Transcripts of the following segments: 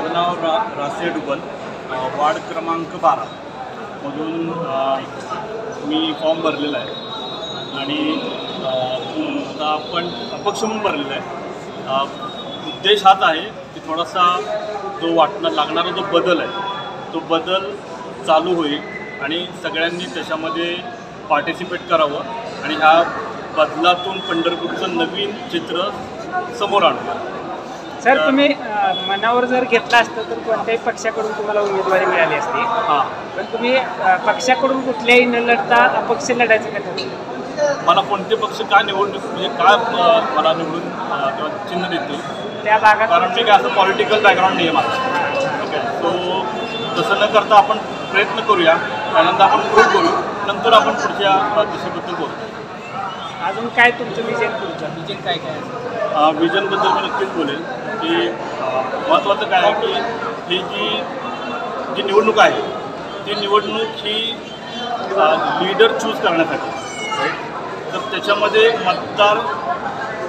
माझं नाव रासे डुबल, वार्ड क्रमांक 12 मधून मी फॉर्म भरलेला आहे आणि आता आपण अपक्ष म्हणून भरलेला आहे। उद्देश हाच आहे की थोडासा जो लागणारा जो बदल आहे तो बदल चालू होईल आणि सगळ्यांनी त्याच्यामध्ये पार्टिसिपेट करावं आणि ह्या बदलातून पंढरपूरचं नवीन चित्र समोर आणलं। सर, तुम्ही मनावर जर घेतला असतं तर कोणत्याही पक्षाकडून तुम्हाला उमेदवारी मिळाली असती। हां, पण तुम्ही पक्षाकडून कुठल्याही न लढता अपक्ष लढायचं का ठरवलं? मला कोणते पक्ष का निवडणूक म्हणजे काय मला निवडून किंवा चिन्ह देतील त्या भागात, कारण मी काय असं पॉलिटिकल बॅकग्राऊंड नाही आहे माझं। ओके, सो तसं न करता आपण प्रयत्न करूया, त्यानंतर आपण ग्रुप करू, नंतर आपण पुढच्या दिशेबद्दल बोलू। अजून काय तुमचं विजन काय आहे? विजनबद्दल मी नक्कीच बोलेल की महत्त्वाचं काय आहे की ही जी निवडणूक आहे ती निवडणूक ही लीडर चूज करण्यासाठी, राईट। तर त्याच्यामध्ये मतदार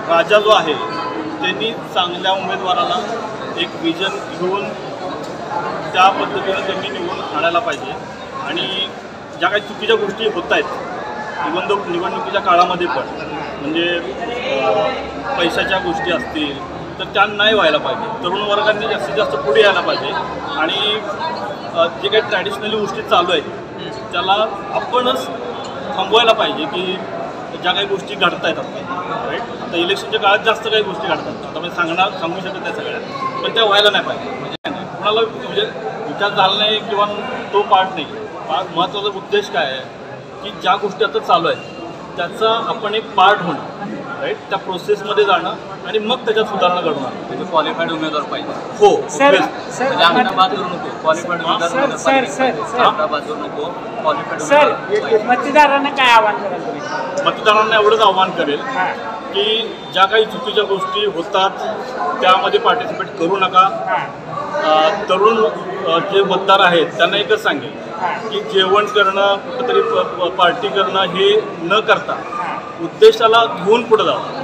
राजा जो आहे त्यांनी चांगल्या उमेदवाराला एक विजन घेऊन त्या पद्धतीनं त्यांनी निवडून आणायला पाहिजे आणि ज्या काही चुकीच्या गोष्टी होत आहेत निवडणुकीच्या काळामध्ये पण, म्हणजे पैशाच्या गोष्टी असतील तर त्या नाही व्हायला पाहिजे। तरुण वर्गांनी जास्तीत जास्त पुढे यायला पाहिजे आणि जे काही ट्रॅडिशनली गोष्टी चालू आहेत त्याला आपणच थांबवायला पाहिजे की ज्या काही गोष्टी घडत आहेत आपल्या, राईट। आता इलेक्शनच्या काळात जास्त काही गोष्टी घडतात, आता मी सांगू शकत नाही सगळ्या, पण त्या व्हायला नाही पाहिजे। म्हणजे नाही कुणाला म्हणजे विचार झाला नाही किंवा तो पार्ट नाही। महत्त्वाचा उद्देश काय आहे की ज्या गोष्टी आता चालू आहेत त्याचा आपण एक पार्ट होणं, राईट, त्या प्रोसेसमध्ये जाणं आणि मग त्याच्यात सुधारणा घडवणं। म्हणजे क्वालिफाईड उमेदवार पाहिजे। हो, सर, मतदारांना काय आव्हान कराल तुम्ही? मतदारांना एवढंच आव्हान करेल की ज्या काही चुकीच्या गोष्टी होतात त्यामध्ये पार्टिसिपेट करू नका। तरुण जे मतदार आहेत त्यांना एकच सांगेल की जेवण करणं, कुठंतरी पार्टी करणं हे न करता उद्देशाला घेऊन पुढे जावं।